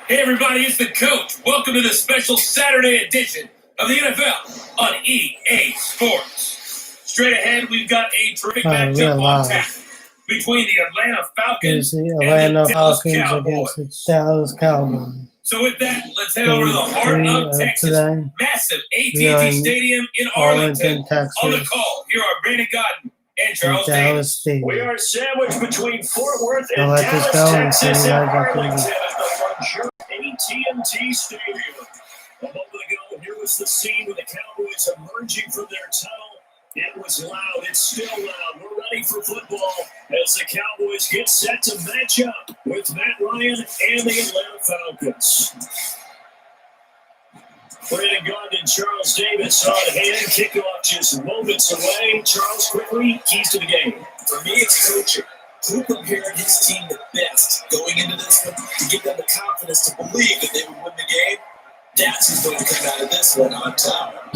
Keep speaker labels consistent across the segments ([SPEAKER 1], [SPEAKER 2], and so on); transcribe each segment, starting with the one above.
[SPEAKER 1] Hey everybody, it's the coach. Welcome to the special Saturday edition of the NFL on EA Sports. Straight ahead, we've got a terrific matchup on tap between the Atlanta Falcons and the Dallas Cowboys.
[SPEAKER 2] Against the Dallas Cowboys.
[SPEAKER 1] So with that, let's head over to the heart of Texas. Massive AT&T Stadium in Arlington.
[SPEAKER 2] Texas.
[SPEAKER 1] On the call, here are Brandon Godden and Charles Davis.
[SPEAKER 3] We are sandwiched between Fort Worth and Dallas, Texas, and Arlington at the luxurious AT&T Stadium. A moment ago, here was the scene with the Cowboys emerging from their tunnel. It was loud. It's still loud. We're ready for football as the Cowboys get set to match up with Matt Ryan and the Atlanta Falcons. Brandon Godden and Charles Davis on hand. Kickoff just moments away. Charles, quickly, keys to the game.
[SPEAKER 4] For me, it's coaching. Who prepared his team the best going into this one to give them the confidence to believe that they would win the game? That's who's going to come out of this one on top.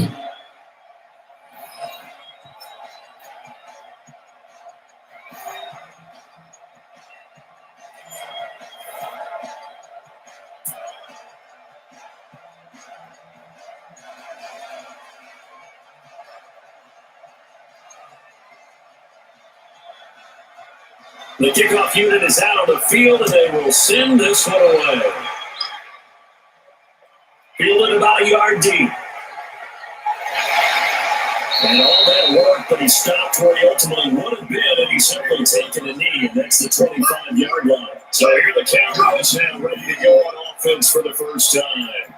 [SPEAKER 3] The kickoff unit is out on the field, and they will send this one away. Fielded about a yard deep. And all that work, but he stopped where he ultimately would have been, and he's simply taken a knee, and that's the 25-yard line. So here the Cowboys now ready to go on offense for the first time.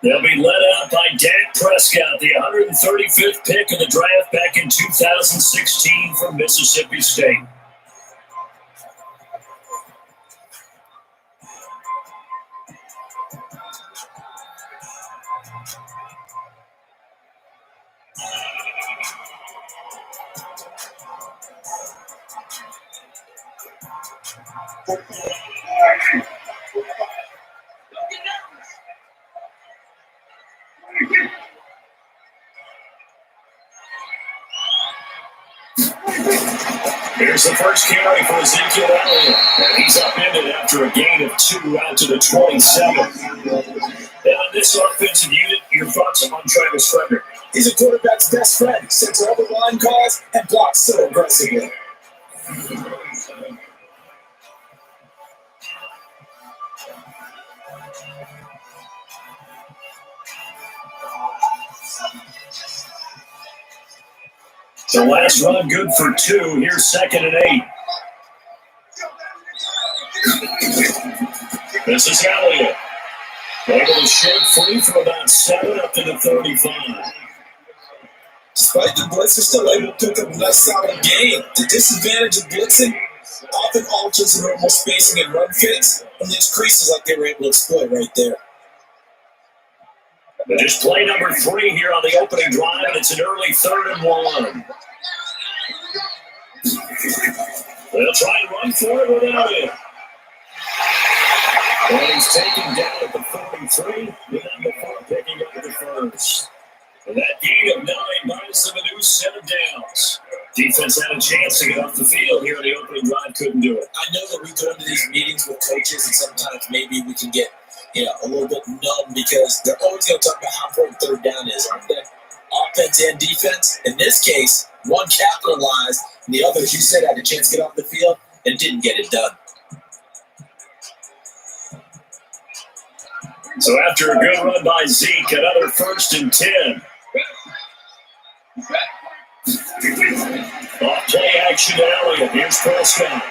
[SPEAKER 3] They'll be led out by Dak Prescott, the 135th pick of the draft back in 2016 from Mississippi State. Here's the first carry for Ezekiel Elliott, and he's upended after a gain of 2 out to the 27. And on this offensive unit, your thoughts on Travis Frederick?
[SPEAKER 4] He's a quarterback's best friend. Sets all the line calls and blocks so aggressively.
[SPEAKER 3] The last run good for 2. Here's 2nd and 8. This is Elliott. Able to shake free from about 7 up to the 35.
[SPEAKER 4] Despite the blitz, they're still able to pick up a nice solid gain. The disadvantage of blitzing often alters the normal spacing and run fits, and there's creases like they were able to exploit right there.
[SPEAKER 3] Just play number 3 here on the opening drive, and it's an early 3rd and 1. They'll try and run for it without it. And he's taken down at the 43, with them before picking up the first. And that gain of 9 buys them a new set of downs. Defense had a chance to get off the field here on the opening drive, couldn't do it.
[SPEAKER 4] I know that we go into these meetings with coaches, and sometimes maybe we can get a little bit numb because they're always going to talk about how important 3rd down is, aren't they? Offense and defense. In this case, one capitalized, and the other, as you said, had a chance to get off the field and didn't get it done.
[SPEAKER 3] So after a good run by Zeke, another 1st and 10. Off play action to Elliott. Here's Prescott.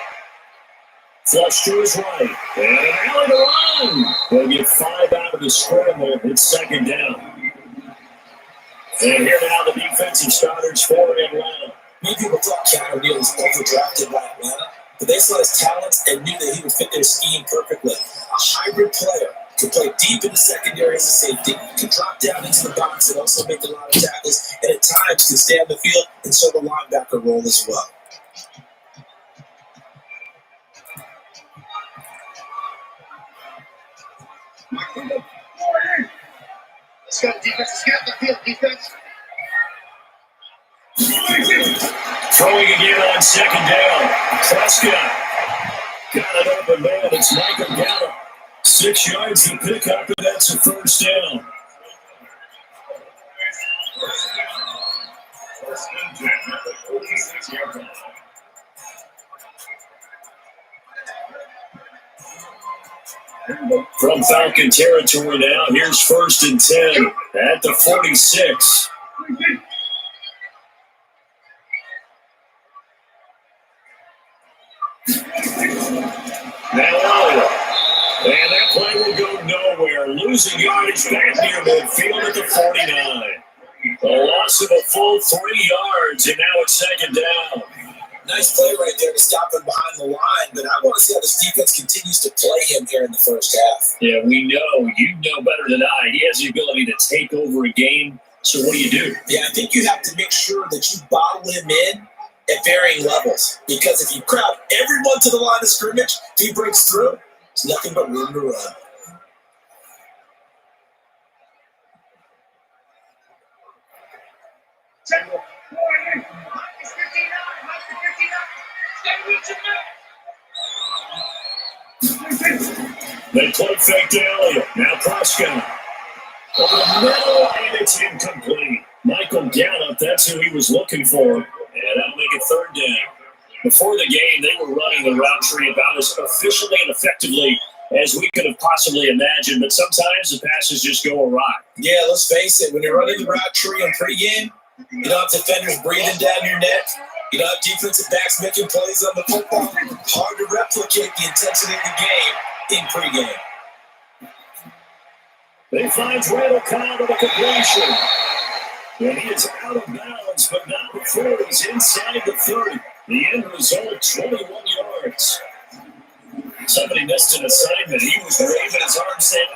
[SPEAKER 3] Flush to his right. And an alley to run. They'll get 5 out of the scramble. It's 2nd down. And here now the defensive starters for Atlanta.
[SPEAKER 4] Many people thought Keanu Neal was overdrafted by Atlanta, but they saw his talents and knew that he would fit their scheme perfectly. A hybrid player. Can play deep in the secondary as a safety, can drop down into the box and also make a lot of tackles, and at times can stay on the field and serve a linebacker role as well.
[SPEAKER 5] Let's go, defense. Let's get up the field, defense.
[SPEAKER 3] Throwing again on 2nd down. Prescott got it open man. It's Michael Gallup. 6 yards to pick up, and that's a first down. From Falcon territory now, here's 1st and 10 at the 46. Now Elliott. And that play will go nowhere. Losing yardage back near midfield at the 49. A loss of a full 3 yards, and now it's 2nd down.
[SPEAKER 4] Nice play right there to stop him behind the line, but I want to see how this defense continues to play him here in the first half.
[SPEAKER 3] Yeah, we know. You know better than I. He has the ability to take over a game, so what do?
[SPEAKER 4] Yeah, I think you have to make sure that you bottle him in at varying levels, because if you crowd everyone to the line of scrimmage, if he breaks through, it's nothing but room to run.
[SPEAKER 3] They play fake to Elliott. Now Prescott. Over the middle, and it's incomplete. Michael Gallup, that's who he was looking for. And that'll make it 3rd down. Before the game, they were running the route tree about as efficiently and effectively as we could have possibly imagined, but sometimes the passes just go awry.
[SPEAKER 4] Yeah, let's face it. When you're running the route tree in pregame, you don't have defenders breathing down your neck. You don't have defensive backs making plays on the football. Hard to replicate the intensity of the game in pregame.
[SPEAKER 3] They find Randall Cobb with a completion. And he is out of bounds, but not before he's inside the 30. The end result, 21 yards. Somebody missed an assignment. He was waving his arm saying,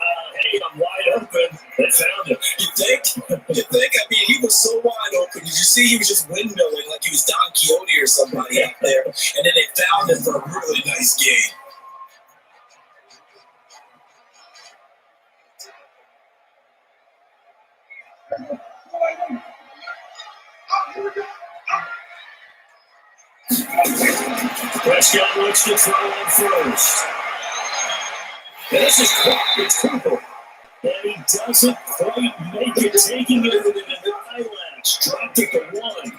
[SPEAKER 3] hey, I'm wide open. They found him.
[SPEAKER 4] You think? I mean, he was so wide open. Did you see he was just windmilling like he was Don Quixote or somebody out there? And then they found him for a really nice game.
[SPEAKER 3] Prescott looks to throw on first. And this is caught. It's Cooper. And he doesn't quite make it, taking it within an eyelash. Dropped it to 1.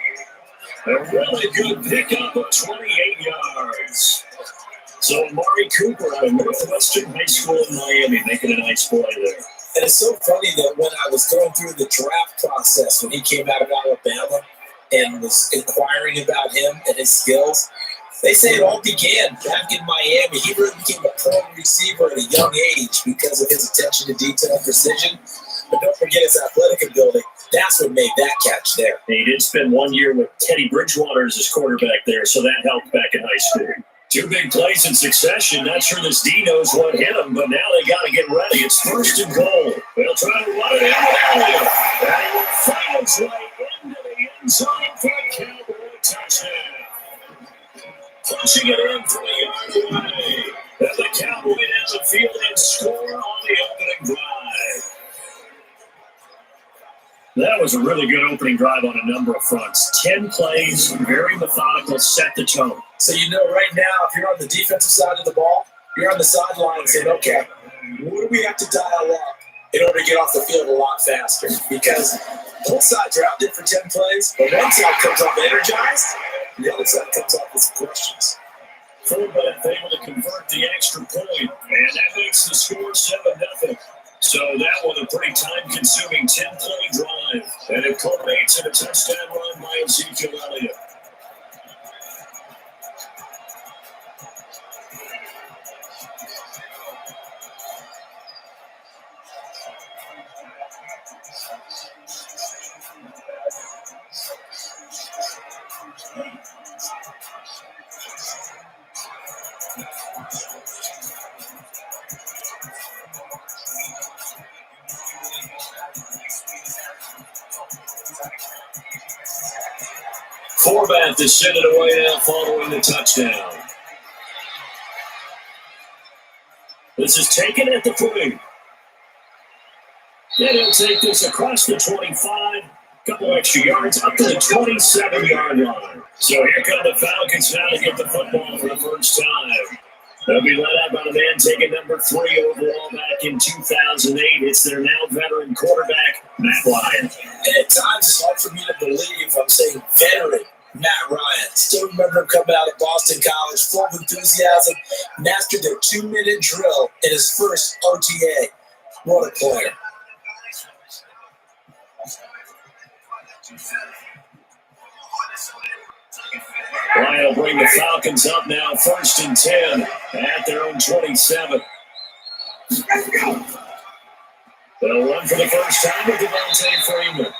[SPEAKER 3] A really good pickup of 28 yards. So Amari Cooper out of Northwestern High School in Miami making a nice play there.
[SPEAKER 4] And it's so funny that when I was going through the draft process, when he came out of Alabama and was inquiring about him and his skills, they say it all began back in Miami. He really became a pro receiver at a young age because of his attention to detail and precision. But don't forget his athletic ability. That's what made that catch there.
[SPEAKER 3] He did spend 1 year with Teddy Bridgewater as his quarterback there, so that helped back in high school. 2 big plays in succession. Not sure this D knows what hit him, but now they got to get ready. It's 1st and goal. They'll try to run it out of Elliott. And he will find his way into the end zone for a Cowboy touchdown. Pushing it in from a yard away. And the Cowboy down the field and score on the opening drive. That was a really good opening drive on a number of fronts. 10 plays, very methodical, set the tone.
[SPEAKER 4] So you know right now, if you're on the defensive side of the ball, you're on the sideline saying, okay, what do we have to dial up in order to get off the field a lot faster? Because both sides are out there for 10 plays, but one side comes off energized, and the other side comes off with some questions.
[SPEAKER 3] Fullback able to convert the extra point, and that makes the score 7-0. So that was a pretty time-consuming 10-play drive, and it culminates in a touchdown run by Ezekiel Elliott. Forbath is sent it away now following the touchdown. This is taken at the 3. And he'll take this across the 25. Couple extra yards up to the 27-yard line. So here come the Falcons now to get the football for the first time. They'll be led out by the man taking number 3 overall back in 2008. It's their now veteran quarterback, Matt Ryan.
[SPEAKER 4] And at times it's hard for me to believe I'm saying veteran Matt Ryan. Still remember him coming out of Boston College, full of enthusiasm, mastered their 2-minute drill in his first OTA. What a player.
[SPEAKER 3] Ryan will bring the Falcons up now, 1st and 10 at their own 27. They'll run for the first time with Devontae Freeman.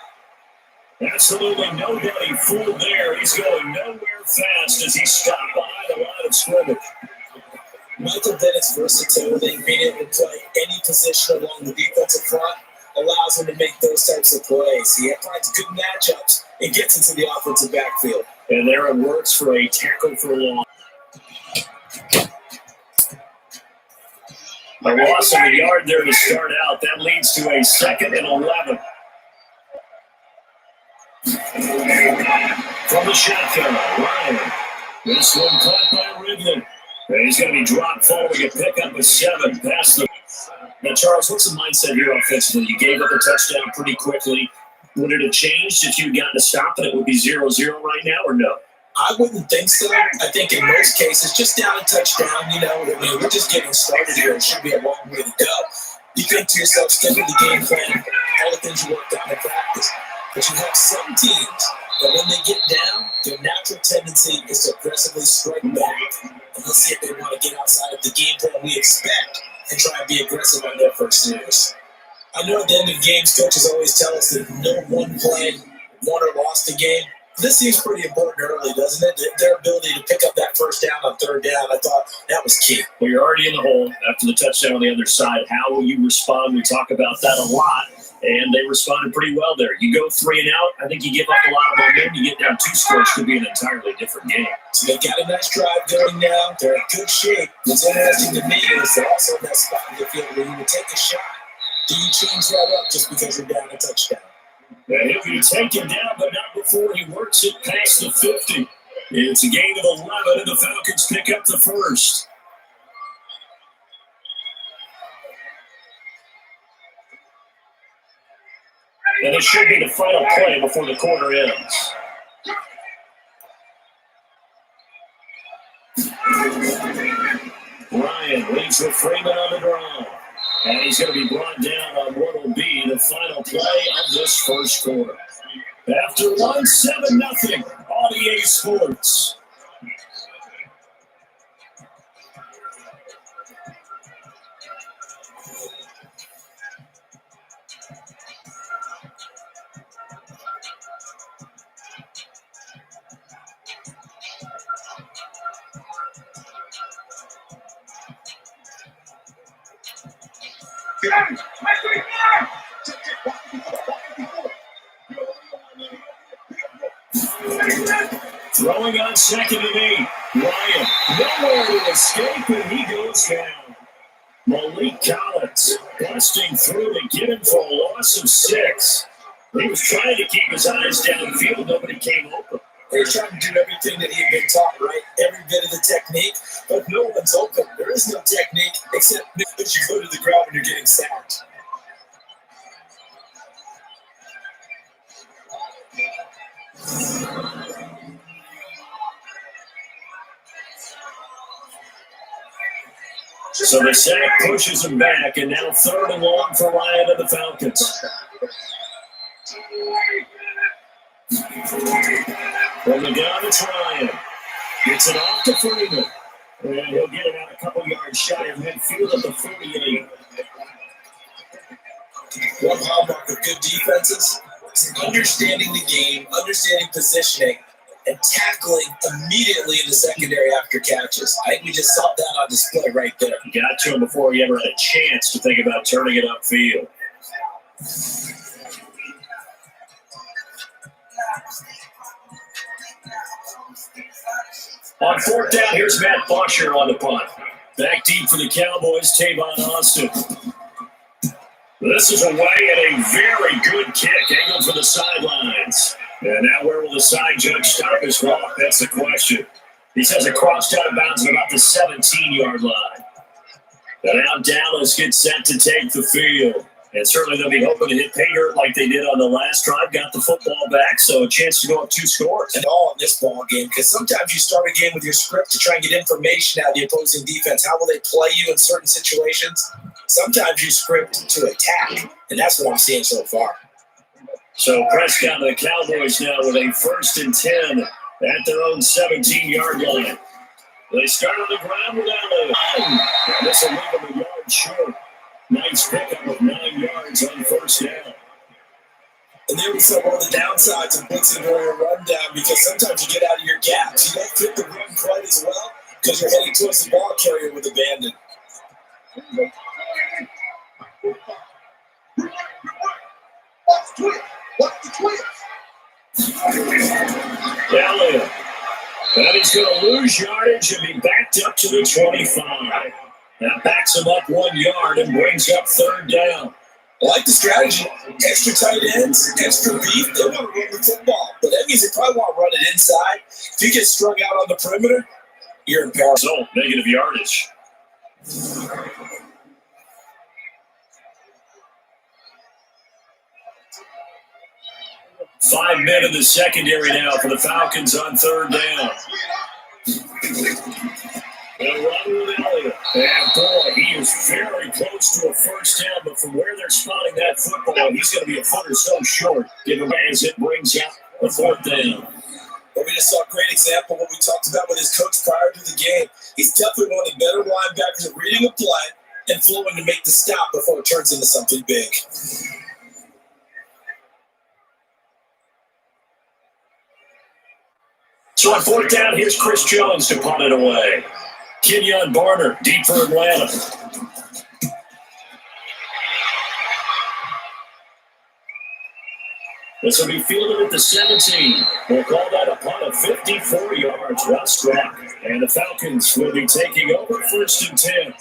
[SPEAKER 3] Absolutely nobody fooled there. He's going nowhere fast as he stopped behind the line of scrimmage.
[SPEAKER 4] Michael Bennett's versatility, being able to play any position along the defensive front, allows him to make those types of plays. He finds good matchups and gets into the offensive backfield.
[SPEAKER 3] And there it works for a tackle for long. A loss of a yard there to start out. That leads to a 2nd and 11. From the shotgun, Ryan. This one caught by Ridley. And he's going to be dropped following a pickup of 7 past the. Now, Charles, what's the mindset here offensively? You gave up a touchdown pretty quickly. Would it have changed if you had gotten a stop and it would be 0-0 right now, or no?
[SPEAKER 4] I wouldn't think so. I think in most cases, just down a touchdown, we're just getting started here. It should be a long way to go. You think to yourself, stick with the game plan, all the things you worked out in practice. But you have some teams that when they get down, their natural tendency is to aggressively strike back. And let's see if they want to get outside of the game plan we expect and try and be aggressive on their first series. I know at the end of games, coaches always tell us that no one play won or lost a game. This seems pretty important early, doesn't it? Their ability to pick up that first down on 3rd down, I thought that was key.
[SPEAKER 3] Well, you're already in the hole after the touchdown on the other side. How will you respond? We talk about that a lot, and they responded pretty well there. You go 3 and out, I think you give up a lot of momentum. You get down 2 scores, could be an entirely different game.
[SPEAKER 4] So they've got a nice drive going now. They're in good shape. What's interesting to me is they're also in that spot in the field where you would take a shot. Do you change that up just because you're down a touchdown?
[SPEAKER 3] And he'll be taken down, but not before he works it past the 50. It's a gain of 11, and the Falcons pick up the first. And it should be the final play before the quarter ends. Ryan leads with Freeman on the draw. And he's going to be brought down on what will be the final play of this first quarter. After 1-7-0 on EA Sports. Throwing on 2nd and 8. Ryan, nowhere to escape, and he goes down. Malik Collins busting through to get him for a loss of 6. He was trying to keep his eyes downfield. Nobody came open.
[SPEAKER 4] He was trying to do everything that he had been taught, right? Every bit of the technique, but no one's open. There is no technique except that you go to the ground when you're getting sacked.
[SPEAKER 3] So the sack pushes him back, and now 3rd and long for Ryan and the Falcons. From the gun, it's Ryan. Gets it off to Freeman. And he'll get it out a couple yards shy of midfield at the 48.
[SPEAKER 4] One hallmark of good defenses is understanding the game, understanding positioning, and tackling immediately in the secondary after catches. I think we just saw that on display right there.
[SPEAKER 3] Got to him before he ever had a chance to think about turning it upfield. On 4th down, here's Matt Bosher on the punt. Back deep for the Cowboys, Tavon Austin. This is away and a very good kick, angled for the sidelines. And now where will the side judge stop his walk? That's the question. He says it crossed out of bounds at about the 17-yard line. And now Dallas gets set to take the field. And certainly they'll be hoping to hit pay dirt like they did on the last drive. Got the football back, so a chance to go up 2 scores.
[SPEAKER 4] And all in this ball game, because sometimes you start a game with your script to try and get information out of the opposing defense. How will they play you in certain situations? Sometimes you script to attack, and that's what I'm seeing so far.
[SPEAKER 3] So Prescott and the Cowboys now with a 1st and 10 at their own 17-yard line. They start on the ground with Allen. And this will leave them a yard short. Nice pickup of 9 yards on 1st down.
[SPEAKER 4] And there we saw one of the downsides of blitzing during a rundown, because sometimes you get out of your gaps. You don't fit the run quite as well because you're heading towards the ball carrier with abandon.
[SPEAKER 3] Allen. That is going to lose yardage and be backed up to the 25. That backs him up 1 yard and brings up 3rd down.
[SPEAKER 4] I like the strategy. Extra tight ends, extra beef. They want to run the football, but that means they probably want to run it inside. If you get strung out on the perimeter, you're in peril.
[SPEAKER 3] So, negative yardage. Five men in the secondary now for the Falcons on 3rd down. They'll run with Elliott. And boy, he is very close to a 1st down, but from where they're spotting that football, he's going to be a foot or so short, given as it brings up the 4th down.
[SPEAKER 4] Well, we just saw a great example of what we talked about with his coach prior to the game. He's definitely one of the better linebackers at reading a play and flowing to make the stop before it turns into something big.
[SPEAKER 3] So on 4th down, here's Chris Jones to punt it away. Kenyon Barner, deep for Atlanta. This will be fielded at the 17. We'll call that a punt of 54 yards. Well struck. And the Falcons will be taking over 1st and 10.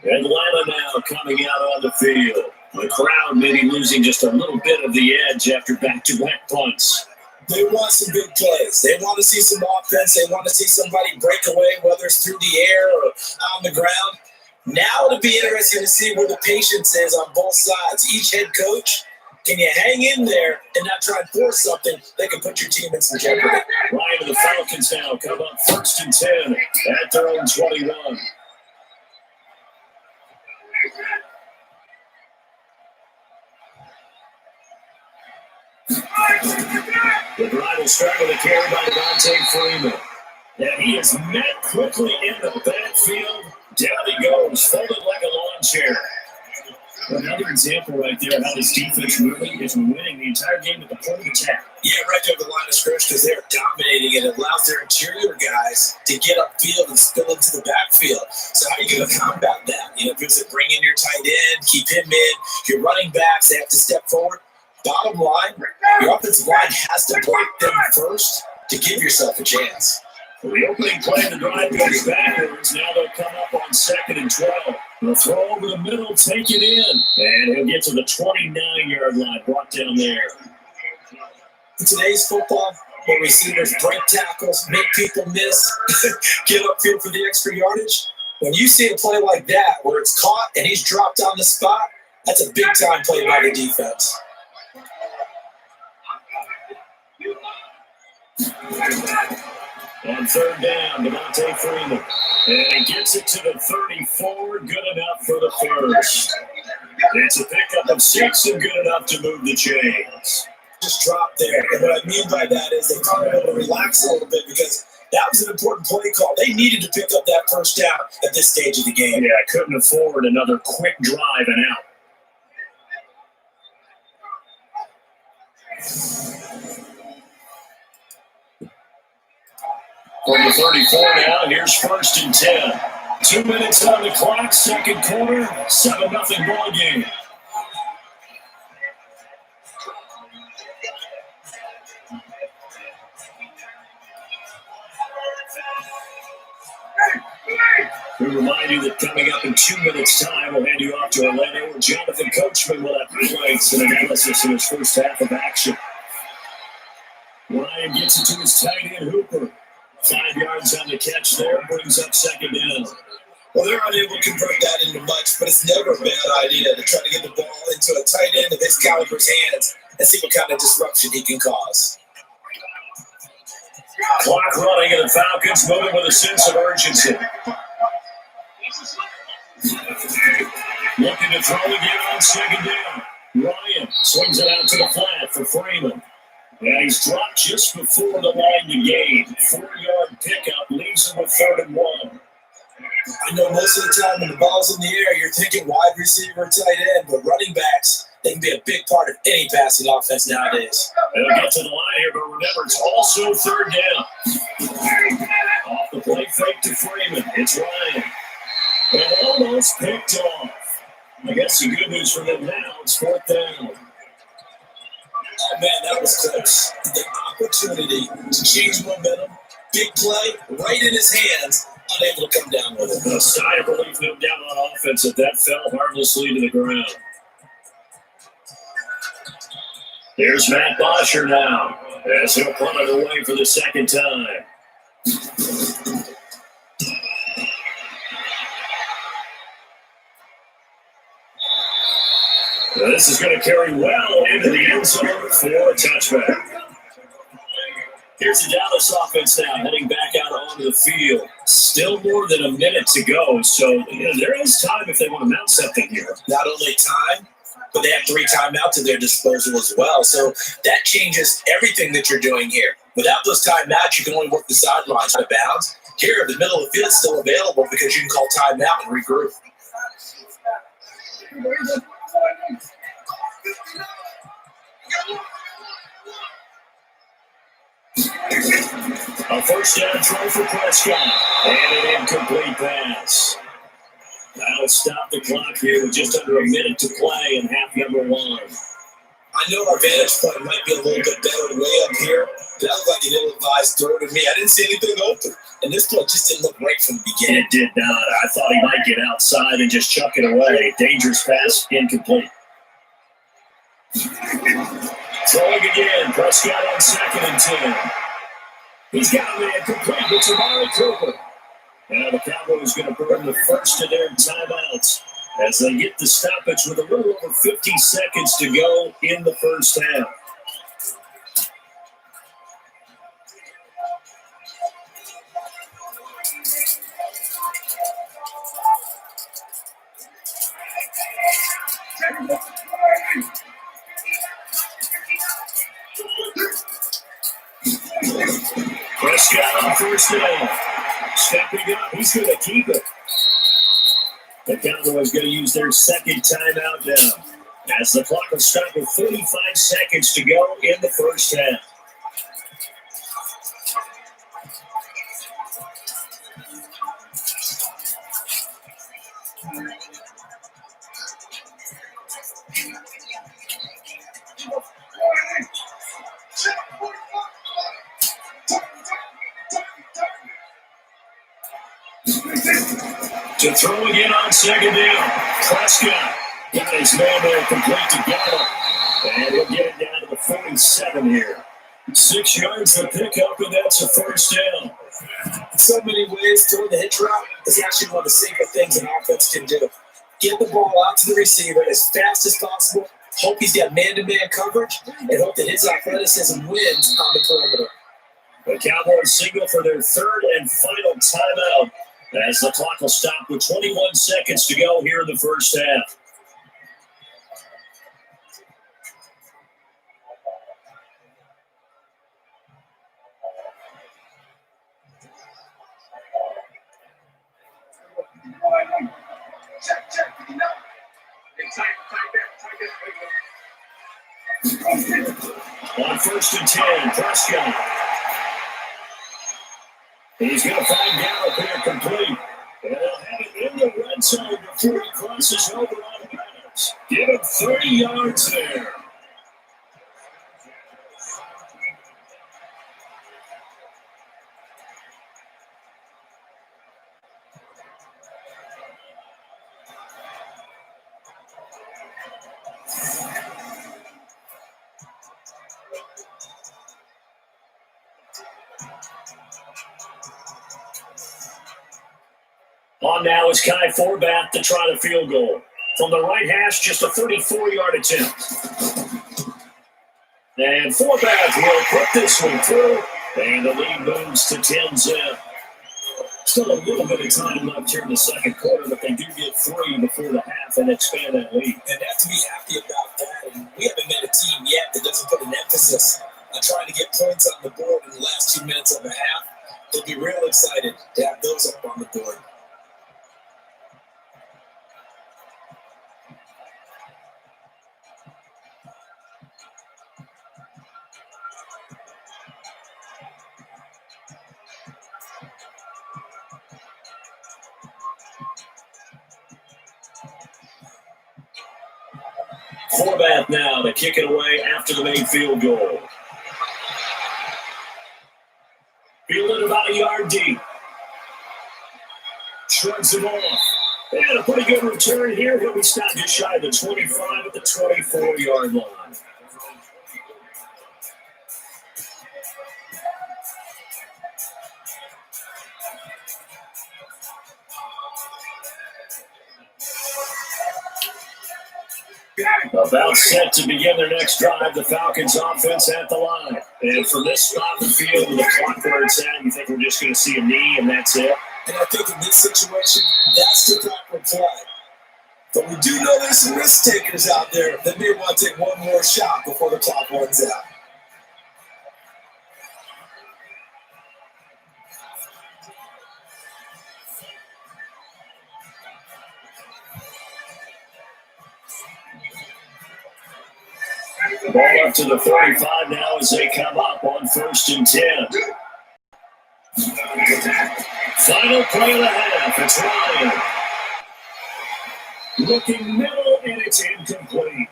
[SPEAKER 3] Atlanta now coming out on the field. The crowd maybe losing just a little bit of the edge after back-to-back punts.
[SPEAKER 4] They want some big plays. They want to see some offense. They want to see somebody break away, whether it's through the air or on the ground. Now it'll be interesting to see where the patience is on both sides. Each head coach, can you hang in there and not try and force something that can put your team in some jeopardy?
[SPEAKER 3] Ryan and the Falcons now come up 1st and 10 at their own 21. The drive will start with a carry by Devontae Freeman. And he is met quickly in the backfield. Down he goes, folded like a lawn chair. Another example right there of how this defense really is winning the entire game at the point of attack.
[SPEAKER 4] Yeah, right there at the line of scrimmage, because they're dominating it. It allows their interior guys to get upfield and spill into the backfield. So how are you going to combat that? You know, because they bring in your tight end, keep him in. Your running backs, they have to step forward. Bottom line, your offensive line has to break them first to give yourself a chance.
[SPEAKER 3] Well, the opening play of the drive goes backwards. Now they'll come up on 2nd and 12. They'll throw over the middle, take it in. And he'll get to the 29-yard line, brought down there.
[SPEAKER 4] In today's football, where receivers break tackles, make people miss, get upfield for the extra yardage, when you see a play like that where it's caught and he's dropped on the spot, that's a big-time play by the defense.
[SPEAKER 3] On 3rd down, Devontae Freeman. And he gets it to the 34. Good enough for the 1st. It's a pickup of 6 and good enough to move the chains.
[SPEAKER 4] Just drop there. And what I mean by that is they probably want to relax a little bit, because that was an important play call. They needed to pick up that 1st down at this stage of the game.
[SPEAKER 3] Yeah, couldn't afford another quick drive and out. From the 34 now, here's 1st and 10. 2 minutes on the clock, 2nd quarter, 7-0 ball game. We remind you that coming up in 2 minutes' time, we'll hand you off to Orlando, where Jonathan Coachman will have highlights and analysis in his first half of action. Ryan gets it to his tight end, Hooper. 5 yards on the catch there, brings up second down.
[SPEAKER 4] Well, they're unable to convert that into much, but it's never a bad idea to try to get the ball into a tight end of his caliber's hands and see what kind of disruption he can cause.
[SPEAKER 3] Clock running, and the Falcons moving with a sense of urgency. Looking to throw again on second down. Ryan swings it out to the flat for Freeman. And he's dropped just before the line to gain. 4-yard pickup leaves him with 3rd and 1.
[SPEAKER 4] I know most of the time when the ball's in the air, you're thinking wide receiver, tight end, but running backs, they can be a big part of any passing offense nowadays.
[SPEAKER 3] They'll get to the line here, but remember, it's also 3rd down. Off the play fake to Freeman. It's Ryan. And almost picked off. I guess the good news for them now, it's 4th down.
[SPEAKER 4] Oh, man, that was close. The opportunity to change momentum, big play, right in his hands, unable to come down with it.
[SPEAKER 3] A sigh of relief no doubt on offense that fell harmlessly to the ground. Here's Matt Bosher now, as he'll punt it away for the second time. Now this is going to carry well into the end zone for a touchback. Here's the Dallas offense now, heading back out onto the field. Still more than a minute to go, so there is time if they want to mount something here.
[SPEAKER 4] Not only time, but they have 3 timeouts at their disposal as well. So that changes everything that you're doing here. Without those timeouts, you can only work the sidelines out of bounds. Here, the middle of the field is still available because you can call timeout and regroup.
[SPEAKER 3] A first down throw for Prescott, and an incomplete pass. That'll stop the clock here with just under a minute to play in half number 1.
[SPEAKER 4] I know our vantage point might be a little bit better way up here, but that looked like an ill-advised throw to me. I didn't see anything open, and this play just didn't look right from the beginning.
[SPEAKER 3] It did not. I thought he might get outside and just chuck it away. Dangerous pass, incomplete. Throwing again, Prescott on 2nd and 10. He's got a man complete with Amari Cooper. Now the Cowboys going to burn the first of their timeouts as they get the stoppage with a little over 50 seconds to go in the first half. Prescott on first down. Stepping up, he's going to keep it. The Cowboys going to use their second timeout now, as the clock will stop with 35 seconds to go in the first half. To throw again on second down. Prescott got his man there complete to Gallup. And he'll get it down to the 47 here. 6 yards to pick up, and that's a first down.
[SPEAKER 4] In so many ways, throwing the hitch route is actually one of the safer things an offense can do. Get the ball out to the receiver as fast as possible, hope he's got man-to-man coverage, and hope that his athleticism wins on the perimeter.
[SPEAKER 3] The Cowboys signal for their third and final timeout, as the clock will stop with 21 seconds to go here in the first half. On 1st and 10, Prescott. He's going to find Gallup here complete. And they'll have it in the red zone before he crosses over on the bounds. Give him 30 yards there. On now is Kai Forbath to try the field goal. From the right hash, just a 34-yard attempt. And Forbath will put this one through, and the lead moves to 10-zip. Still a little bit of time left here in the second quarter, but they do get 3 before the half and expand that lead.
[SPEAKER 4] And have to be happy about that. And we haven't met a team yet that doesn't put an emphasis on trying to get points on the board in the last 2 minutes of the half. They'll be real excited to have those up on the board.
[SPEAKER 3] Forbath now to kick it away after the main field goal. Fielded about a yard deep. Shrugs it off. And a pretty good return here. He'll be stopped just shy of the 25 at the 24-yard line. About set to begin their next drive, the Falcons offense at the line. And from this spot in the field with the clock where it's at, you think we're just going to see a knee and that's it?
[SPEAKER 4] And I think in this situation, that's the proper play. But we do know there's some risk takers out there that may want to take one more shot before the clock runs out.
[SPEAKER 3] Ball up to the 35 now as they come up on 1st and 10. Final play of the half. It's Ryan. Looking middle, and it's incomplete.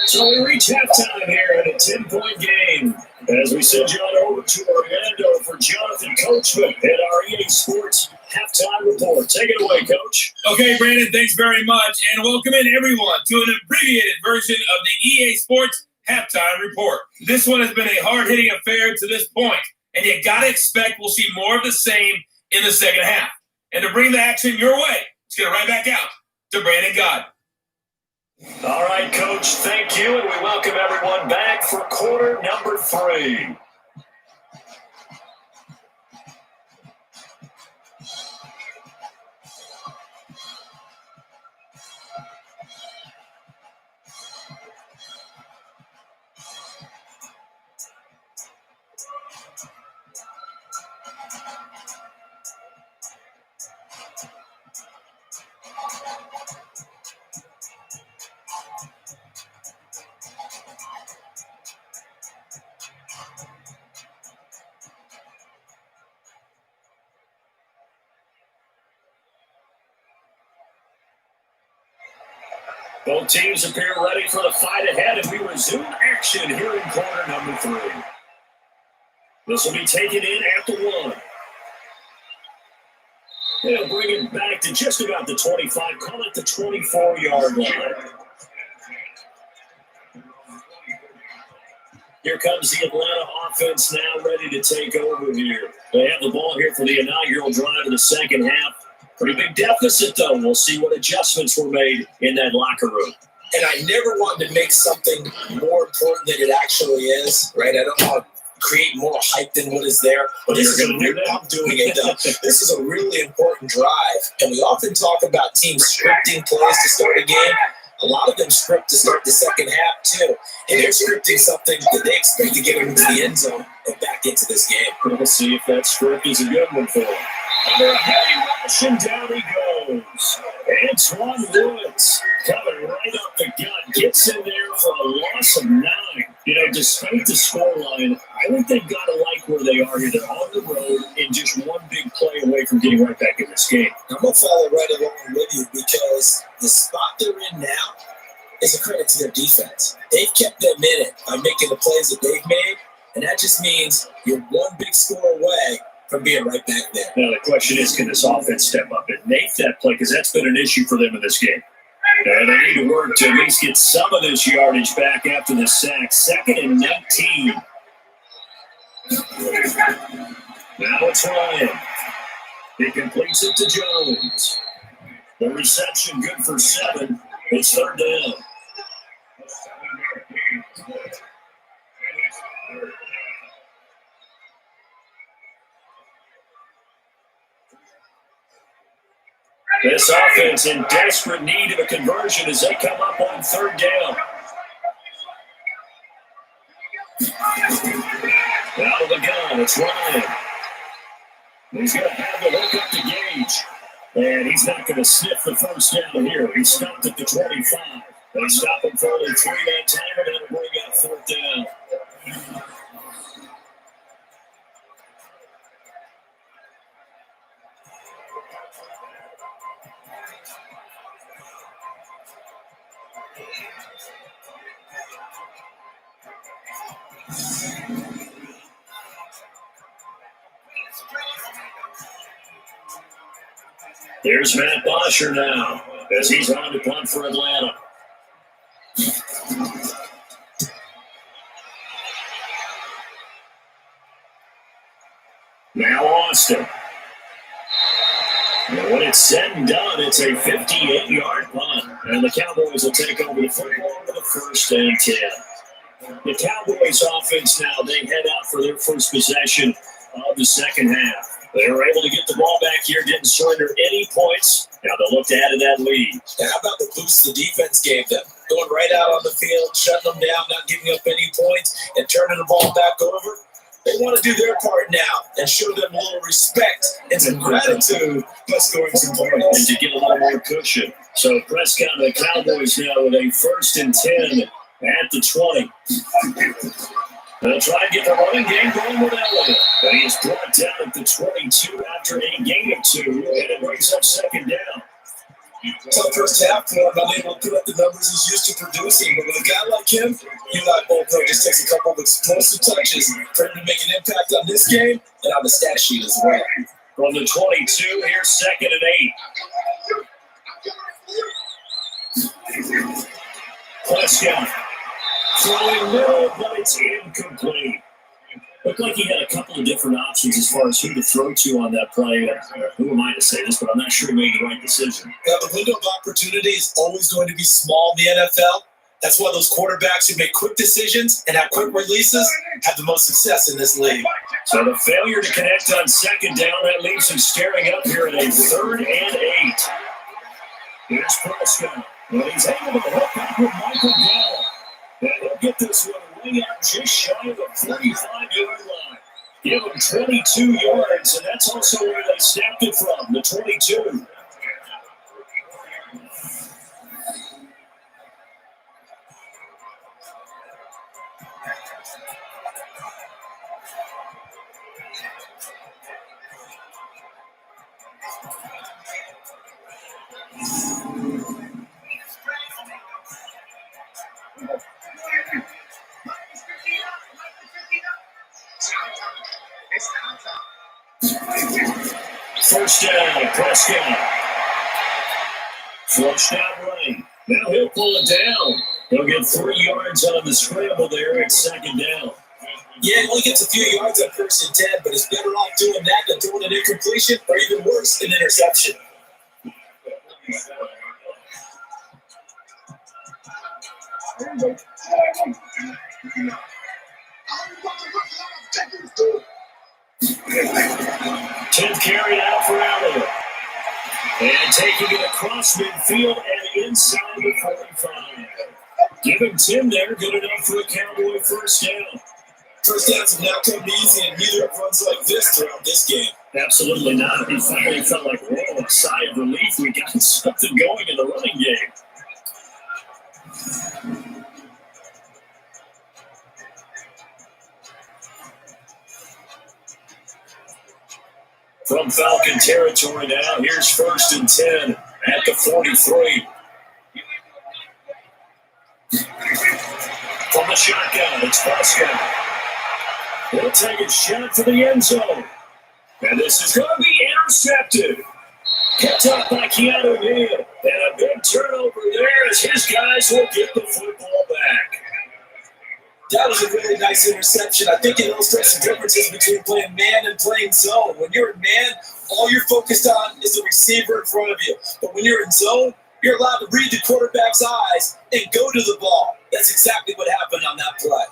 [SPEAKER 3] So we reach halftime here in a 10-point game. As we send John over to Orlando for Jonathan Coachman at our EA Sports halftime report. Take it away, Coach.
[SPEAKER 1] Okay, Brandon, thanks very much, and welcome in everyone to an abbreviated version of the EA Sports halftime report. This one has been a hard-hitting affair to this point, and you got to expect we'll see more of the same in the second half. And to bring the action your way, let's get it right back out to Brandon God.
[SPEAKER 3] All right, Coach, thank you, and we welcome everyone back for quarter number 3. Both teams appear ready for the fight ahead as we resume action here in quarter number 3. This will be taken in at the 1. They'll bring it back to just about the 25, call it the 24-yard line. Here comes the Atlanta offense now ready to take over here. They have the ball here for the inaugural drive of the second half. Pretty big deficit, though. We'll see what adjustments were made in that locker room.
[SPEAKER 4] And I never wanted to make something more important than it actually is, right? I don't want to create more hype than what is there. But this is I'm doing it, though. This is a really important drive. And we often talk about teams scripting plays to start a game. A lot of them script to start the second half, too. And they're scripting something that they expect to get them into the end zone and back into this game.
[SPEAKER 3] We'll see if that script is a good one for them. Under a heavy rush, and down he goes. Antoine Woods coming right up the gut, gets in there for a loss of 9. You know, despite the scoreline, I think they've got to like where they are here. They're on the road and just one big play away from getting right back in this game.
[SPEAKER 4] I'm going to follow right along with you because the spot they're in now is a credit to their defense. They've kept them in it by making the plays that they've made, and that just means you're one big score away from being right back there.
[SPEAKER 3] Now, the question is, can this offense step up and make that play? Because that's been an issue for them in this game. And they need to work to at least get some of this yardage back after the sack. 2nd and 19. Now it's Ryan. He completes it to Jones. The reception good for 7. It's third down. This offense in desperate need of a conversion as they come up on third down. Out of the gun, it's Ryan. He's going to have to look up to Gage. And he's not going to sniff the first down here. He stopped at the 25. They stop him for only 3 that time, and that'll bring out fourth down. Here's Matt Bosher now as he's on to punt for Atlanta. Now Austin. And when it's said and done, it's a 58-yard punt. And the Cowboys will take over the football with the first and 10. The Cowboys offense now, they head out for their first possession of the second half. They were able to get the ball back here, didn't surrender any points. Now they'll look to add to that lead.
[SPEAKER 4] And how about the boost the defense gave them? Going right out on the field, shutting them down, not giving up any points, and turning the ball back over. They want to do their part now and show them a little respect and some gratitude by scoring some points.
[SPEAKER 3] And to get a little more cushion. So Prescott and the Cowboys now with a first and 10 at the 20. They'll try to get the running game going with Elliott. But he is brought down at the 22 after a gain of 2, and it brings up second down.
[SPEAKER 4] Tough first half for him, unable to put up the numbers he's used to producing. But with a guy like him, Eli Goldberg just takes a couple of explosive touches for him to make an impact on this game and on the stat sheet as well.
[SPEAKER 3] From the 22, here's second and 8. Prescott throwing middle, but it's incomplete. Looked like he had a couple of different options as far as who to throw to on that play. Who am I to say this, but I'm not sure he made the right decision.
[SPEAKER 4] Yeah, the window of opportunity is always going to be small in the NFL. That's why those quarterbacks who make quick decisions and have quick releases have the most success in this league.
[SPEAKER 3] So the failure to connect on second down, that leaves him staring up here at a third and 8. Here's Prescott. Well, he's able to hook up with Michael Gallup. And he'll get this one way out just shy of the 45-yard line. Give him 22 yards, and that's also where they snapped it from, the 22. First down, Prescott. Flushed out right. Now he'll pull it down. He'll get 3 yards on the scramble there at second down.
[SPEAKER 4] Yeah, he only gets a few yards on first and 10, but it's better off doing that than throwing an incompletion or even worse, an interception.
[SPEAKER 3] Tenth carry out for Elliott. And taking it across midfield and inside the 45. Giving Tim there, good enough for a Cowboy first down.
[SPEAKER 4] First downs have now come easy, and neither have runs like this throughout this game.
[SPEAKER 3] Absolutely not. He finally felt like, whoa, a sigh of relief. We got something going in the running game. From Falcon territory now, here's first and 10 at the 43. From the shotgun, it's Prescott. He'll take a shot to the end zone. And this is going to be intercepted. Kept up by Keanu Neal. And a big turnover there as his guys will get the football back.
[SPEAKER 4] That was a really nice interception. I think it illustrates the differences between playing man and playing zone. When you're in man, all you're focused on is the receiver in front of you. But when you're in zone, you're allowed to read the quarterback's eyes and go to the ball. That's exactly what happened on that play.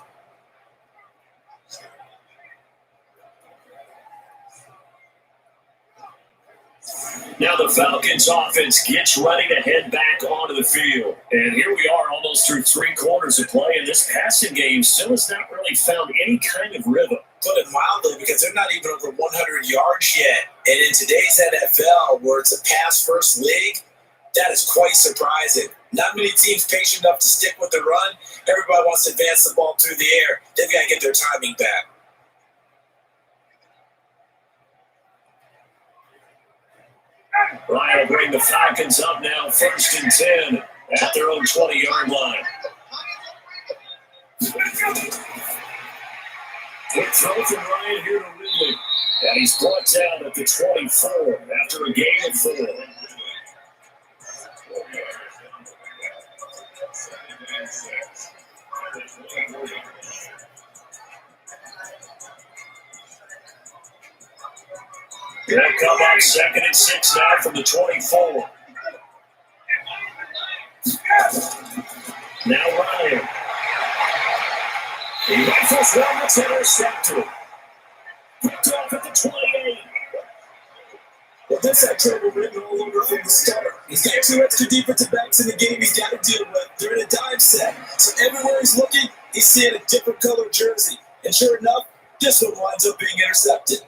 [SPEAKER 3] Now the Falcons offense gets ready to head back onto the field. And here we are almost through 3 quarters of play, and this passing game still has not really found any kind of rhythm.
[SPEAKER 4] Put it mildly, because they're not even over 100 yards yet. And in today's NFL, where it's a pass-first league, that is quite surprising. Not many teams patient enough to stick with the run. Everybody wants to advance the ball through the air. They've got to get their timing back.
[SPEAKER 3] Ryan will bring the Falcons up now, 1st and 10 at their own 20-yard line. Quick throw from Ryan here to Ridley. And he's brought down at the 24 after a gain of 4. They'll come up 2nd and 6 now from the 24. Now Ryan. He rifles one that's intercepted. Picked off at the 28.
[SPEAKER 4] Well, this had trouble written all over from the start. He's got 2 extra defensive backs in the game he's got to deal with. They're in a dime set. So everywhere he's looking, he's seeing a different color jersey. And sure enough, this one winds up being intercepted.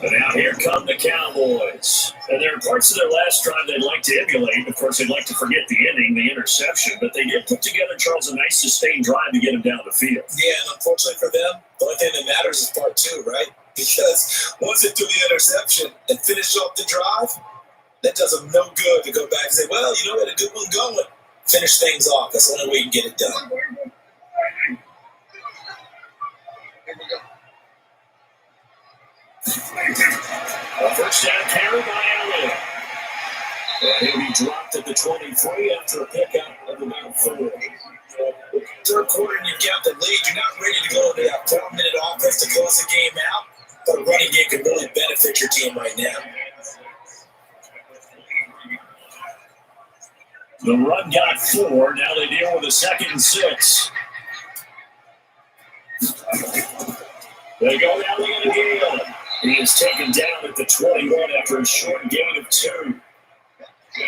[SPEAKER 3] And now here come the Cowboys. And there are parts of their last drive they'd like to emulate. Of course, they'd like to forget the ending, the interception. But they did put together, Charles, a nice sustained drive to get him down the field.
[SPEAKER 4] Yeah, and unfortunately for them, the only thing that matters is part 2, right? Because once they do the interception and finish off the drive, that does them no good to go back and say, well, you know, we had a good one going. Finish things off. That's the only way you can get it done.
[SPEAKER 3] A first down carry by Allen. And he'll be dropped at the 23 after a pickup of about 4.
[SPEAKER 4] Third quarter and you've got the lead. You're not ready to go into that 4-minute offense to close the game out. But a running game could really benefit your team right now.
[SPEAKER 3] The run got 4. Now they deal with a 2nd and 6. They go down the again. He is taken down at the 21 after a short gain of 2.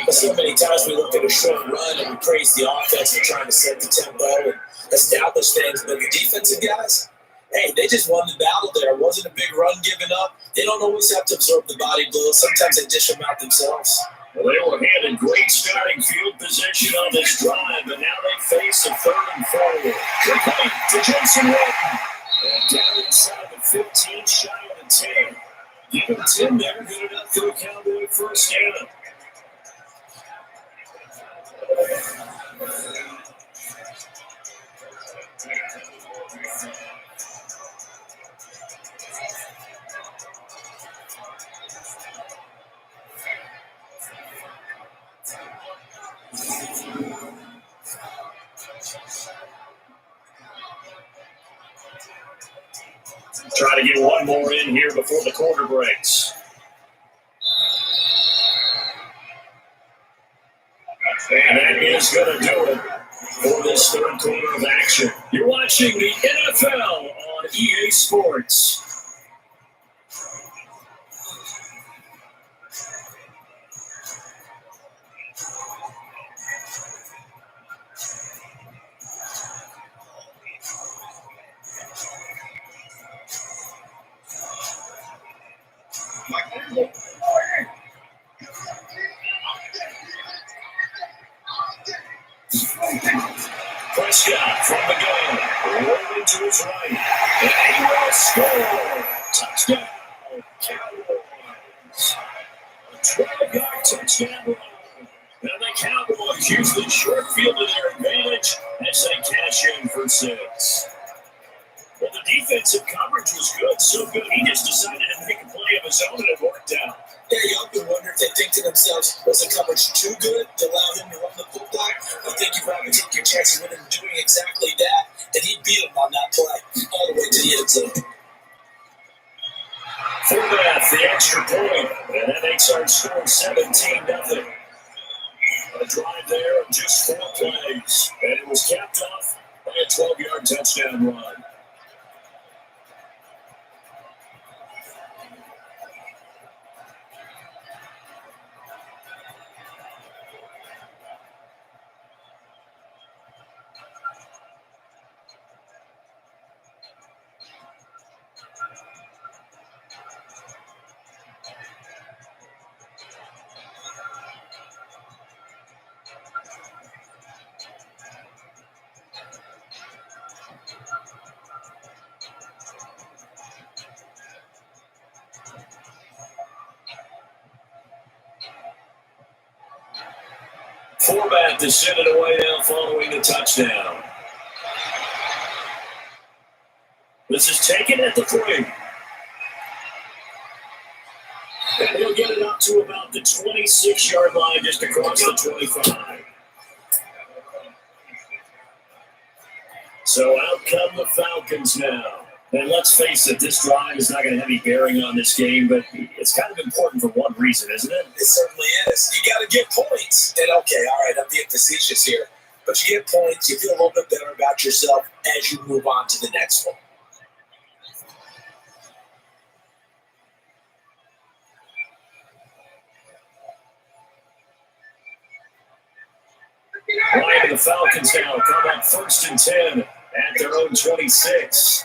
[SPEAKER 4] But so many times we look at a short run and we praise the offense for trying to set the tempo and establish things. But the defensive guys, hey, they just won the battle there. It wasn't a big run given up. They don't always have to absorb the body blows. Sometimes they dish them out themselves.
[SPEAKER 3] Well, they were handed great starting field position on this drive, but now they face a 3rd and 4. They're coming to Jason Witten. And down inside the 15, shy of the 10. Give him 10 there, good enough for a Cowboy first down. Try to get one more in here before the quarter breaks. And that is going to do it for this 3rd quarter of action. You're watching the NFL on EA Sports. Prescott from the gun, rolling to his right, and he will score. Touchdown, Cowboys. A 12-yard touchdown run. And the Cowboys use the short field to their advantage as they cash in for 6. Well, the defensive coverage was good, so good he just decided to make a play of his own, and it worked out.
[SPEAKER 4] Yeah, you often wonder if they think to themselves, was the coverage too good to allow him to run the football? I think you probably take your chances with him doing exactly that, and the end zone.
[SPEAKER 3] Format, the extra point, and that makes our score 17-0. A drive there of just 4 plays, and it was capped off by a 12-yard touchdown run. Format to send it away now following the touchdown. This is taken at the 3. And he'll get it up to about the 26-yard line just across the 25. So out come the Falcons now. And let's face it, this drive is not going to have any bearing on this game, but it's kind of important for one reason, isn't it?
[SPEAKER 4] It certainly is. You got to get points. And okay, all right, I'm being facetious here. But you get points, you feel a little bit better about yourself as you move on to the next one.
[SPEAKER 3] Right, the Falcons now come up 1st and 10 at their own 26.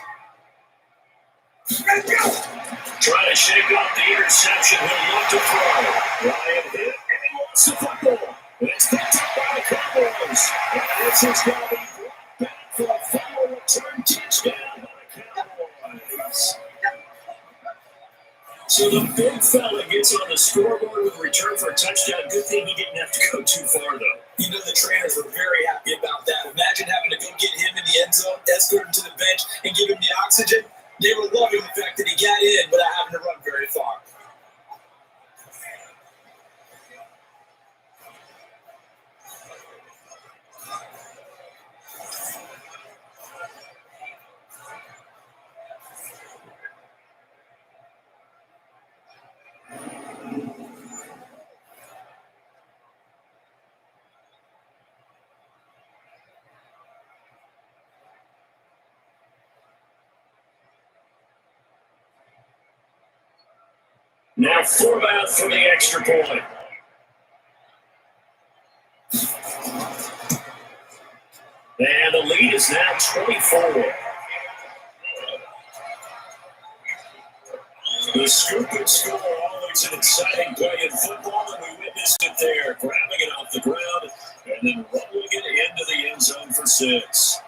[SPEAKER 3] Trying to shake off the interception. He'll look to throw. Ryan hit, and he lost the football. It's picked up by the Cowboys. And this is going to be brought back for a final return touchdown by the Cowboys. So the big fella gets on the scoreboard with a return for a touchdown. Good thing he didn't have to go too far, though.
[SPEAKER 4] You know, the trainers were very happy about that. Imagine having to go get him in the end zone, escort him to the bench, and give him the oxygen. They were loving the fact that he got in without having to run very far.
[SPEAKER 3] Now format for the extra point. And the lead is now 24. The scoop and score, always an exciting play in football, and we witnessed it there, grabbing it off the ground and then rolling it into the end zone for 6.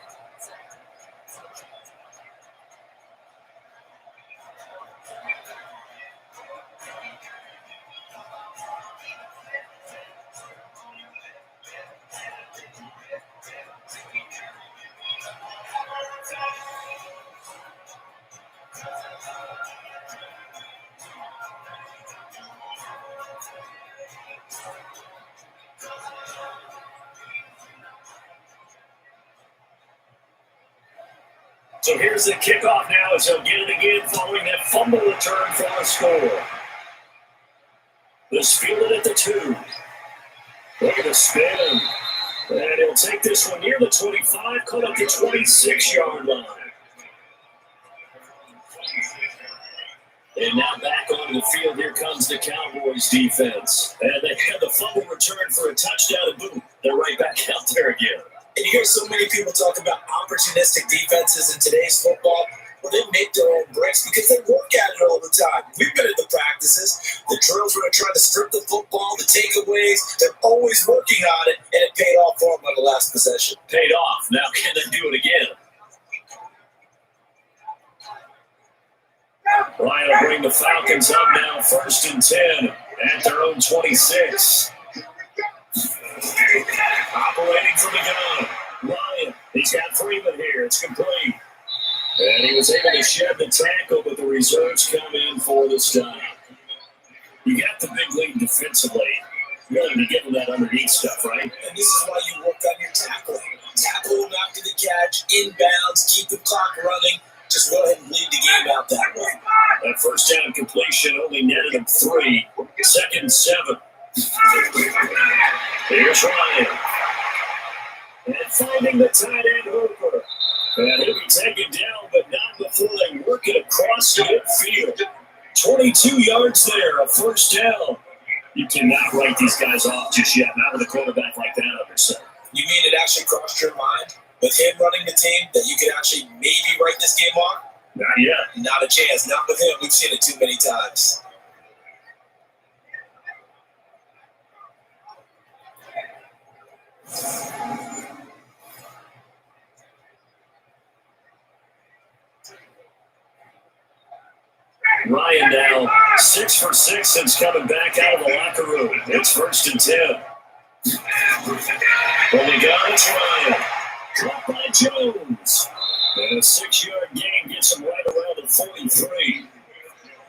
[SPEAKER 3] So here's the kickoff now as they'll get it again following that fumble return for a score. This fielded at the 2. Look at the spin. And he'll take this one near the 25, caught up the 26-yard line. And now back onto the field, here comes the Cowboys defense. And they had the fumble return for a touchdown, and boom, they're right back out there again.
[SPEAKER 4] And you hear so many people talk about opportunistic defenses in today's football. Well, they make their own bricks because they work at it all the time. We've been at the practices. The drills where they're trying to strip the football, the takeaways. They're always working on it, and it paid off for them on the last possession.
[SPEAKER 3] Paid off. Now can they do it again? Ryan will bring the Falcons up now, 1st and 10 at their own 26. Operating from the gun. Ryan, he's got Freeman here. It's complete. And he was able to shed the tackle, but the reserves come in for the stop. You got the big lead defensively. You really be getting that underneath stuff, right?
[SPEAKER 4] And this is why you work on your tackling. Tackle him after the catch, inbounds, keep the clock running. just go ahead and lead the game out that way.
[SPEAKER 3] That first down completion only netted him 3. 2nd and 7. Here's Ryan. And finding the tight end Hooper. And he'll be taken down, but not before they work it across the midfield. 22 yards there, a first down. You cannot write these guys off just yet, not with a quarterback like that on your side.
[SPEAKER 4] You mean it actually crossed your mind with him running the team that you could actually maybe write this game off?
[SPEAKER 3] Not yet.
[SPEAKER 4] Not a chance. Not with him. We've seen it too many times.
[SPEAKER 3] Ryan now 6 for 6 since coming back out of the locker room. It's 1st and 10. Only got it's Ryan. Dropped by Jones. And a 6-yard gain gets him right around the 43.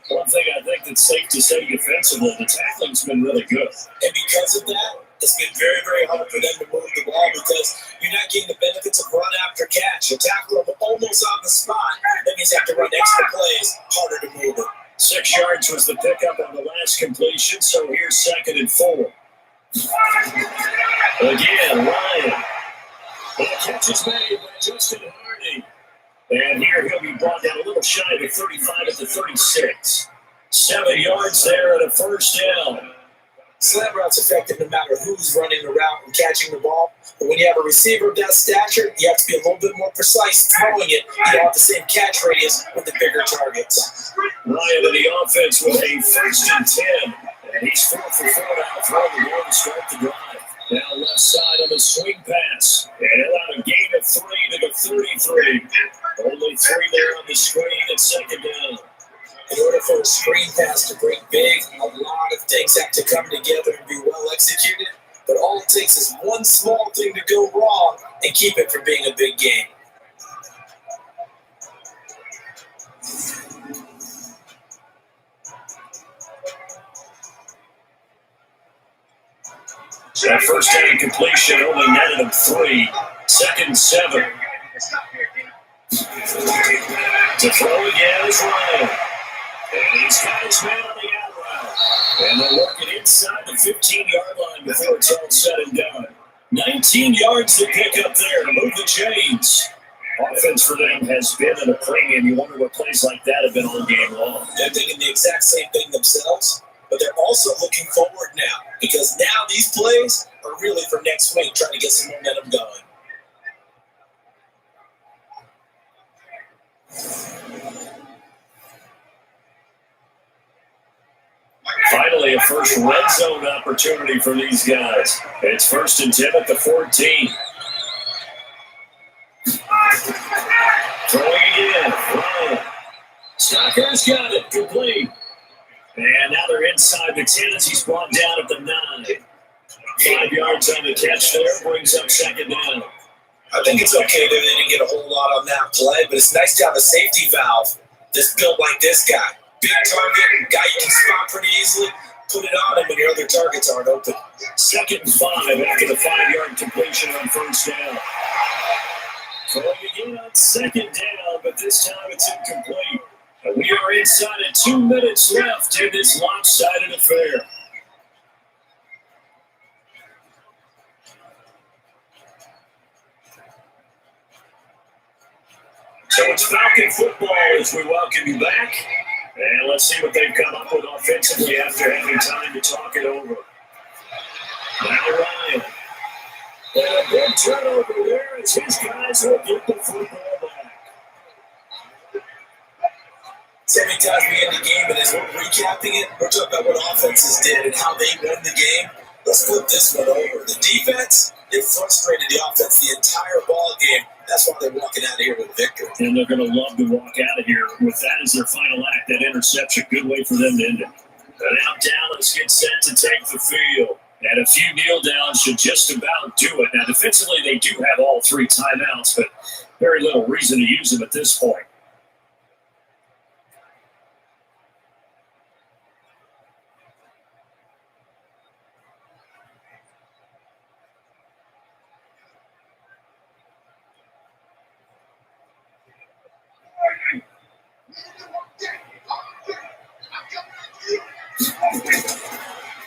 [SPEAKER 3] One thing I think that's safe to say defensively, the tackling's been really good.
[SPEAKER 4] And because of that, it's been very, very hard for them to move the ball because you're not getting the benefits of run after catch. You tackle them almost on the spot. That means you have to run extra plays, harder to move it.
[SPEAKER 3] 6 yards was the pickup on the last completion, so here's 2nd and 4. Again, Ryan. The catch is made by Justin Hardy. And here he'll be brought down a little shy of the 35 at the 36. 7 yards there and a first down.
[SPEAKER 4] Slant route's effective no matter who's running the route and catching the ball. But when you have a receiver of that stature, you have to be a little bit more precise throwing it. You don't have the same catch radius with the bigger targets.
[SPEAKER 3] Ryan in the offense with a 1st and 10. And he's 4 for 4 now throwing the ball to start the drive. Now left side on the swing pass. And he'll have a gain of 3 to the 33. Only 3 there on the screen at 2nd down.
[SPEAKER 4] In order for a screen pass to break big, a lot of things have to come together and be well executed. But all it takes is one small thing to go wrong and keep it from being a big game.
[SPEAKER 3] That first down completion only netted him 3. 2nd and 7. To throw again is Ryan. And he's got his man on the out route. And they're working inside the 15-yard line before it's all said and done. 19 yards to pick up there to move the chains. Offense for them has been in a premium. You wonder what plays like that have been all game long.
[SPEAKER 4] They're thinking the exact same thing themselves, but they're also looking forward now because now these plays are really for next week, trying to get some momentum going.
[SPEAKER 3] Finally, a first red zone opportunity for these guys. It's 1st and 10 at the 14. Throwing again, Ryan. Stocker's got it, complete. And now they're inside the 10 as he's brought down at the 9. 5 yards on the catch there, brings up 2nd down.
[SPEAKER 4] I think it's okay that they didn't get a whole lot on that play, but it's nice to have a safety valve that's built like this guy. Big target, guy you can spot pretty easily. Put it on him when your other targets aren't open.
[SPEAKER 3] 2nd and 5 after the 5-yard completion on first down. Throwing again on 2nd down, but this time it's incomplete. And we are inside of 2 minutes left in this lopsided affair. So it's Falcon football as we welcome you back. And let's see what they've come up with offensively after having time to talk it over. Now Ryan. And a big turnover there as his guys will get the football back.
[SPEAKER 4] So many times we end the game, and as we're recapping it, we're talking about what offenses did and how they won the game. Let's flip this one over. The defense, they frustrated the offense the entire ball game. That's why they're walking out of here with victory.
[SPEAKER 3] And they're going to love to walk out of here with that as their final act. That interception, good way for them to end it. But now Dallas gets set to take the field. And a few kneel downs should just about do it. Now, defensively, they do have all 3 timeouts, but very little reason to use them at this point.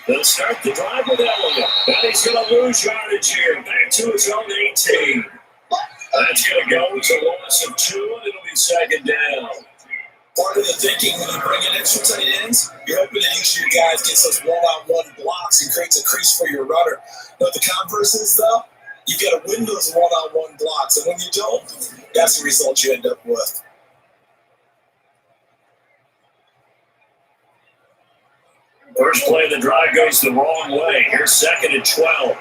[SPEAKER 3] They'll start the drive with Elliott. And he's going to lose yardage here. Back to his own 18. That's going to go as a loss of 2, and it'll be second down.
[SPEAKER 4] Part of the thinking when you bring in extra tight ends, you're hoping that each of your guys gets those one-on-one blocks and creates a crease for your runner. But the converse is, though, you've got to win those one-on-one blocks. And when you don't, that's the result you end up with.
[SPEAKER 3] First play of the drive goes the wrong way. Here's second and 12.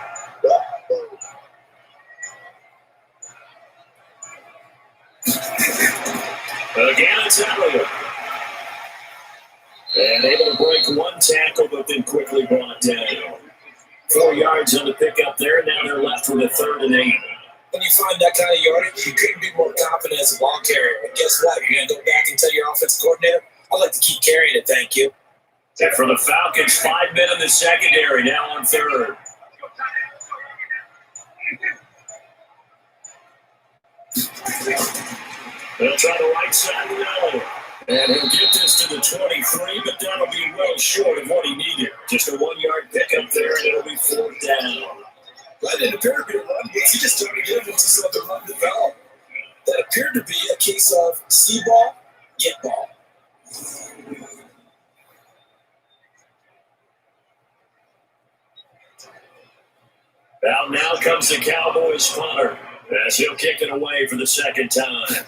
[SPEAKER 3] Again, it's Elliott. And able to break one tackle, but then quickly brought down. 4 yards on the pickup there. Now they're left with a 3rd and 8.
[SPEAKER 4] When you find that kind of yardage, you couldn't be more confident as a ball carrier. But guess what? You're going to go back and tell your offensive coordinator, I'd like to keep carrying it, thank you.
[SPEAKER 3] And for the Falcons, 5 men in the secondary, now on 3rd. They'll try the right side with Elliott. And he'll get this to the 23, but that'll be well short of what he needed. Just a 1-yard pickup there, and it'll be 4th down.
[SPEAKER 4] That didn't appear to be a run, because he just started giving once he saw the run develop. That appeared to be a case of see ball, get ball.
[SPEAKER 3] Out now comes the Cowboys punter, as he'll kick it away for the second time.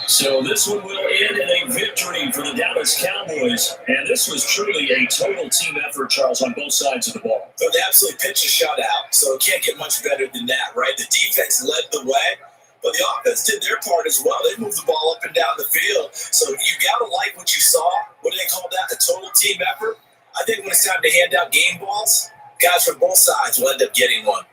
[SPEAKER 3] So this one will end in a victory for the Dallas Cowboys, and this was truly a total team effort, Charles, on both sides of the ball.
[SPEAKER 4] So they absolutely pitched a shutout, so it can't get much better than that, right? The defense led the way, but the offense did their part as well. They moved the ball up and down the field, so you got to like what you saw. What do they call that? A total team effort? I think when it's time to hand out game balls, guys from both sides will end up getting one.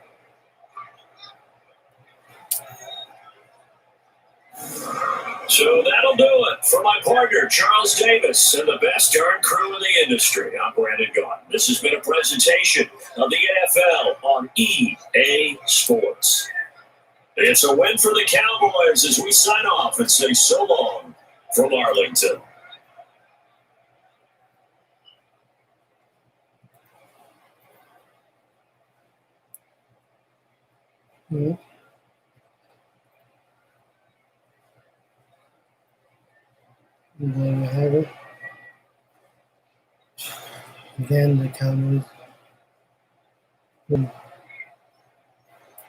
[SPEAKER 3] So that'll do it for my partner, Charles Davis, and the best darn crew in the industry. I'm Brandon Gaunt. This has been a presentation of the NFL on EA Sports. It's a win for the Cowboys as we sign off and say so long from Arlington.
[SPEAKER 2] Yeah. And there you have it. Again, the Cowboys.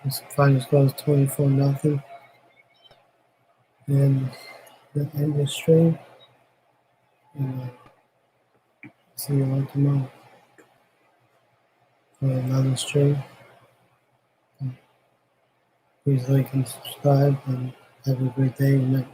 [SPEAKER 2] This final score is 24-0. And the end of the stream. And see you all tomorrow for another stream. Please like and subscribe and have a great day.